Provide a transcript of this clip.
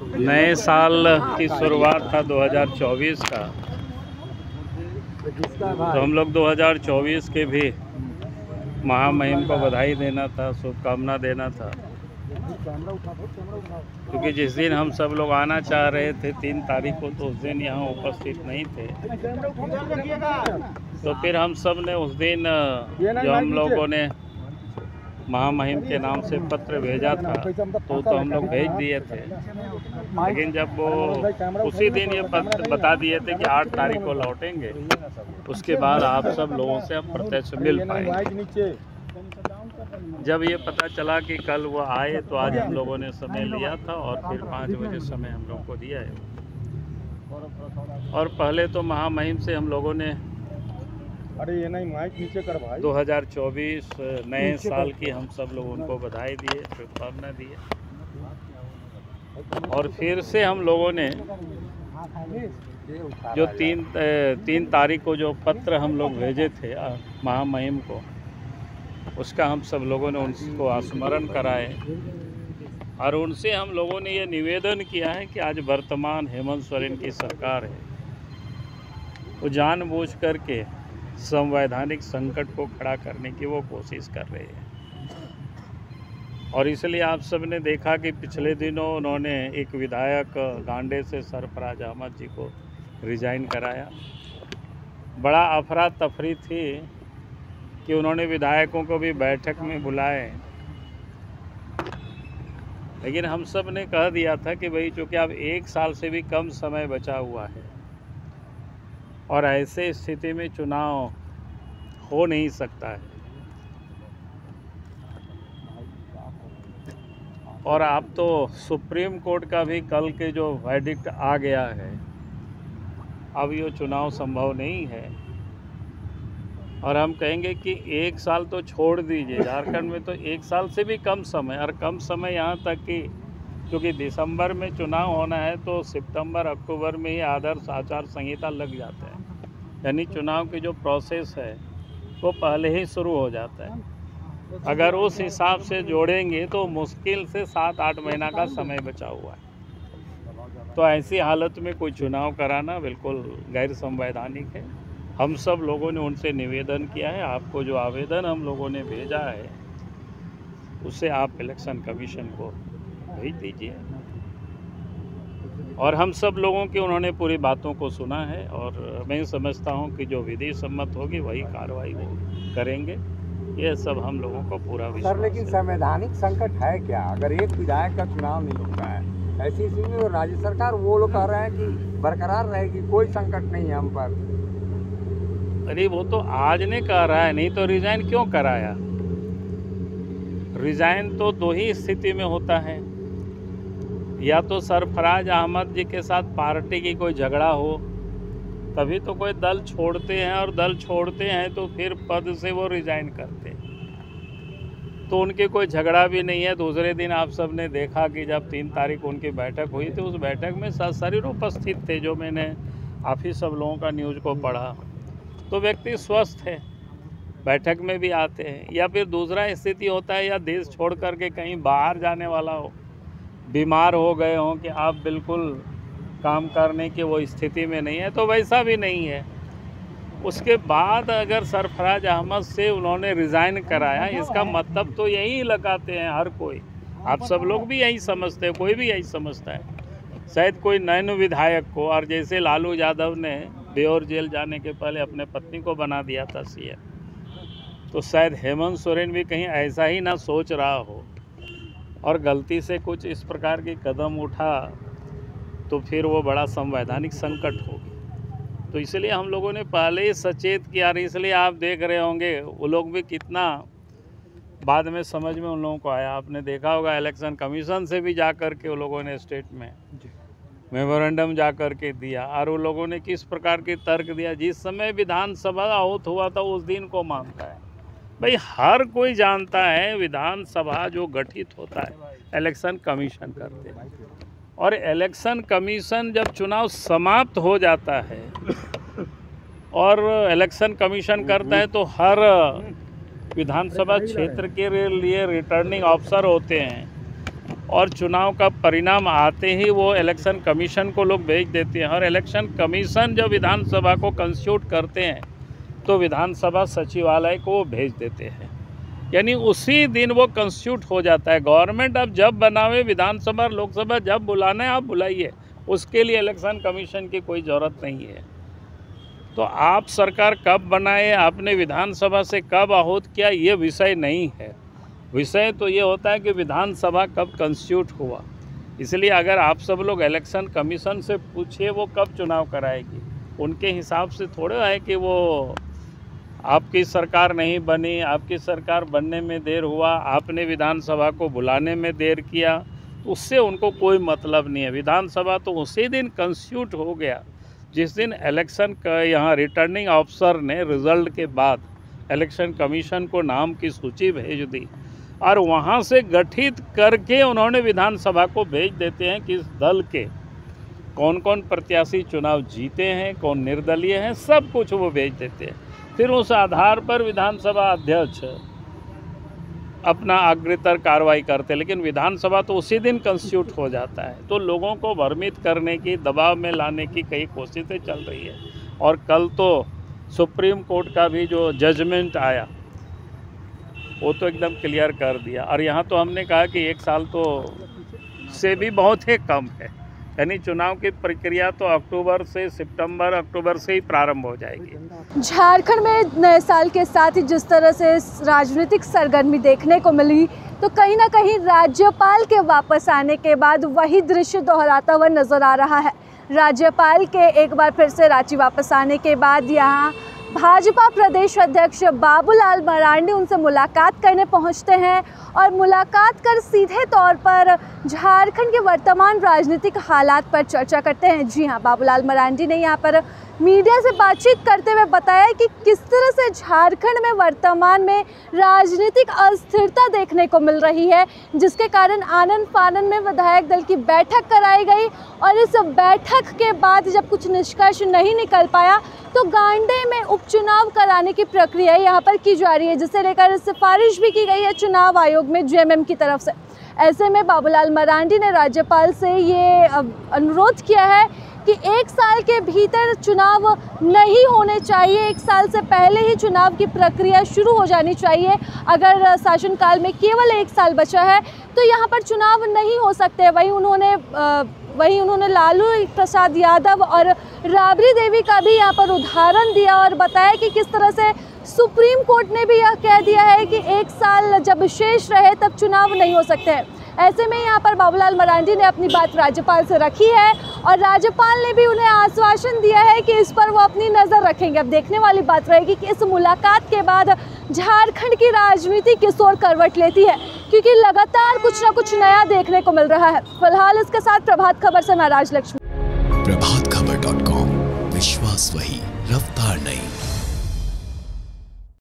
नए साल की शुरुआत था 2024 का, तो हम लोग 2024 के भी महामहिम को बधाई देना था, शुभकामना देना था, क्योंकि जिस दिन हम सब लोग आना चाह रहे थे 3 तारीख को, तो उस दिन यहाँ उपस्थित नहीं थे। तो फिर हम सब ने उस दिन जो हम लोगों ने महामहिम के नाम से पत्र भेजा था, तो हम लोग भेज दिए थे। लेकिन जब वो उसी दिन ये बता दिए थे कि 8 तारीख को लौटेंगे, उसके बाद आप सब लोगों से हम प्रत्यक्ष मिल पाएंगे। जब ये पता चला कि कल वो आए, तो आज हम लोगों ने समय लिया था और फिर 5 बजे समय हम लोगों को दिया है। और पहले तो महामहिम से हम लोगों ने ये नहीं माइक नीचे कर भाई 2024 नए साल की हम सब लोग उनको बधाई दिए, शुभकामना दिए। और फिर से हम लोगों ने जो 3 तारीख को जो पत्र हम लोग भेजे थे महामहिम को, उसका हम सब लोगों ने उनको स्मरण कराए और उनसे हम लोगों ने ये निवेदन किया है कि आज वर्तमान हेमंत सोरेन की सरकार है, वो जानबूझ करके संवैधानिक संकट को खड़ा करने की वो कोशिश कर रहे हैं। और इसलिए आप सब ने देखा कि पिछले दिनों उन्होंने एक विधायक गांडे से सरफराज अहमद जी को रिजाइन कराया। बड़ा अफरा तफरी थी कि उन्होंने विधायकों को भी बैठक में बुलाए, लेकिन हम सब ने कह दिया था कि भाई चूँकि अब 1 साल से भी कम समय बचा हुआ है और ऐसे स्थिति में चुनाव हो नहीं सकता है, और अब तो सुप्रीम कोर्ट का भी कल के जो वर्डिक्ट आ गया है, अब ये चुनाव संभव नहीं है। और हम कहेंगे कि 1 साल तो छोड़ दीजिए, झारखंड में तो 1 साल से भी कम समय, और कम समय यहाँ तक कि क्योंकि दिसंबर में चुनाव होना है तो सितंबर अक्टूबर में ही आदर्श आचार संहिता लग जाता है, यानी चुनाव की जो प्रोसेस है वो पहले ही शुरू हो जाता है। अगर उस हिसाब से जोड़ेंगे तो मुश्किल से 7-8 महीना का समय बचा हुआ है। तो ऐसी हालत में कोई चुनाव कराना बिल्कुल गैर संवैधानिक है। हम सब लोगों ने उनसे निवेदन किया है, आपको जो आवेदन हम लोगों ने भेजा है उसे आप इलेक्शन कमीशन को भेज दीजिए। और हम सब लोगों की उन्होंने पूरी बातों को सुना है, और मैं समझता हूं कि जो विधि सम्मत होगी वही कार्रवाई वो करेंगे। ये सब हम लोगों को पूरा विश्वास सर, लेकिन संवैधानिक संकट है क्या? अगर एक विधायक का चुनाव नहीं होता है, ऐसी स्थिति में राज्य सरकार वो लोग कह रहे हैं कि बरकरार रहेगी, कोई संकट नहीं है हम पर। अरे वो तो आज ने कह रहा है, नहीं तो रिजाइन क्यों कराया? रिजाइन तो 2 ही स्थिति में होता है, या तो सरफराज अहमद जी के साथ पार्टी की कोई झगड़ा हो, तभी तो कोई दल छोड़ते हैं, और दल छोड़ते हैं तो फिर पद से वो रिजाइन करते हैं। तो उनके कोई झगड़ा भी नहीं है। दूसरे दिन आप सब ने देखा कि जब 3 तारीख को उनकी बैठक हुई थी, उस बैठक में सशरीर उपस्थित थे, जो मैंने आप ही सब लोगों का न्यूज़ को पढ़ा। तो व्यक्ति स्वस्थ है, बैठक में भी आते हैं। या फिर दूसरा स्थिति होता है, या देश छोड़ करके कहीं बाहर जाने वाला हो, बीमार हो गए हों कि आप बिल्कुल काम करने की वो स्थिति में नहीं है, तो वैसा भी नहीं है। उसके बाद अगर सरफराज अहमद से उन्होंने रिज़ाइन कराया, इसका मतलब तो यही लगाते हैं हर कोई। आप सब लोग भी यही समझते हैं, कोई भी यही समझता है। शायद कोई नैन विधायक को, और जैसे लालू यादव ने बेओर जेल जाने के पहले अपने पत्नी को बना दिया था सीएम, तो शायद हेमंत सोरेन भी कहीं ऐसा ही ना सोच रहा हो और गलती से कुछ इस प्रकार की कदम उठा, तो फिर वो बड़ा संवैधानिक संकट होगी। तो इसलिए हम लोगों ने पहले ही सचेत किया। इसलिए आप देख रहे होंगे वो लोग भी कितना बाद में समझ में उन लोगों को आया। आपने देखा होगा इलेक्शन कमीशन से भी जा कर के वो लोगों ने स्टेट में मेमोरेंडम जा कर के दिया, और वो लोगों ने किस प्रकार के तर्क दिया। जिस समय विधानसभा आहूत हुआ था उस दिन को मानता है। भाई हर कोई जानता है विधानसभा जो गठित होता है इलेक्शन कमीशन करते हैं, और इलेक्शन कमीशन जब चुनाव समाप्त हो जाता है और इलेक्शन कमीशन करता है, तो हर विधानसभा क्षेत्र के लिए रिटर्निंग ऑफिसर होते हैं, और चुनाव का परिणाम आते ही वो इलेक्शन कमीशन को लोग भेज देते हैं, और इलेक्शन कमीशन जब विधानसभा को कंस्टिट्यूट करते हैं तो विधानसभा सचिवालय को वो भेज देते हैं, यानी उसी दिन वो कंस्टिट्यूट हो जाता है। गवर्नमेंट अब जब बनावे, विधानसभा लोकसभा जब बुलाना है आप बुलाइए, उसके लिए इलेक्शन कमीशन की कोई ज़रूरत नहीं है। तो आप सरकार कब बनाए, आपने विधानसभा से कब आहूत किया, ये विषय नहीं है। विषय तो ये होता है कि विधानसभा कब कंस्टिट्यूट हुआ। इसलिए अगर आप सब लोग इलेक्शन कमीशन से पूछिए वो कब चुनाव कराएगी, उनके हिसाब से थोड़ा है कि वो आपकी सरकार नहीं बनी, आपकी सरकार बनने में देर हुआ, आपने विधानसभा को बुलाने में देर किया, तो उससे उनको कोई मतलब नहीं है। विधानसभा तो उसी दिन कंस्टिट्यूट हो गया जिस दिन इलेक्शन का यहाँ रिटर्निंग ऑफिसर ने रिजल्ट के बाद इलेक्शन कमीशन को नाम की सूची भेज दी, और वहाँ से गठित करके उन्होंने विधानसभा को भेज देते हैं कि इस दल के कौन कौन प्रत्याशी चुनाव जीते हैं, कौन निर्दलीय हैं, सब कुछ वो भेज देते हैं। फिर उस आधार पर विधानसभा अध्यक्ष अपना अग्रतर कार्रवाई करते हैं, लेकिन विधानसभा तो उसी दिन कंस्टिट्यूट हो जाता है। तो लोगों को भ्रमित करने की, दबाव में लाने की कई कोशिशें चल रही है। और कल तो सुप्रीम कोर्ट का भी जो जजमेंट आया वो तो एकदम क्लियर कर दिया, और यहाँ तो हमने कहा कि 1 साल तो से भी बहुत ही कम है, यानी चुनाव की प्रक्रिया तो अक्टूबर से ही प्रारंभ हो जाएगी। झारखंड में नए साल के साथ ही जिस तरह से राजनीतिक सरगर्मी देखने को मिली, तो कहीं ना कहीं राज्यपाल के वापस आने के बाद वही दृश्य दोहराता हुआ नजर आ रहा है। राज्यपाल के एक बार फिर से रांची वापस आने के बाद यहाँ भाजपा प्रदेश अध्यक्ष बाबूलाल मरांडी उनसे मुलाकात करने पहुंचते हैं, और मुलाकात कर सीधे तौर पर झारखंड के वर्तमान राजनीतिक हालात पर चर्चा करते हैं। जी हां, बाबूलाल मरांडी ने यहां पर मीडिया से बातचीत करते हुए बताया कि किस तरह से झारखंड में वर्तमान में राजनीतिक अस्थिरता देखने को मिल रही है, जिसके कारण आनन फानन में विधायक दल की बैठक कराई गई, और इस बैठक के बाद जब कुछ निष्कर्ष नहीं निकल पाया तो गांडे में उपचुनाव कराने की प्रक्रिया यहाँ पर की जा रही है, जिसे लेकर सिफारिश भी की गई है चुनाव आयोग में जेएमएम की तरफ से। ऐसे में बाबूलाल मरांडी ने राज्यपाल से ये अनुरोध किया है कि 1 साल के भीतर चुनाव नहीं होने चाहिए, 1 साल से पहले ही चुनाव की प्रक्रिया शुरू हो जानी चाहिए। अगर शासनकाल में केवल 1 साल बचा है तो यहाँ पर चुनाव नहीं हो सकते। वहीं उन्होंने लालू प्रसाद यादव और राबड़ी देवी का भी यहाँ पर उदाहरण दिया और बताया कि किस तरह से सुप्रीम कोर्ट ने भी यह कह दिया है कि 1 साल जब शेष रहे तब चुनाव नहीं हो सकते हैं। ऐसे में यहाँ पर बाबूलाल मरांडी ने अपनी बात राज्यपाल से रखी है, और राज्यपाल ने भी उन्हें आश्वासन दिया है कि इस पर वो अपनी नज़र रखेंगे। अब देखने वाली बात रहेगी कि इस मुलाकात के बाद झारखंड की राजनीति किस ओर करवट लेती है, क्योंकि लगातार कुछ ना कुछ नया देखने को मिल रहा है। फिलहाल इसके साथ प्रभात खबर से मैं राजलक्ष्मी। प्रभातखबर.com, विश्वास वही, रफ्तार नहीं।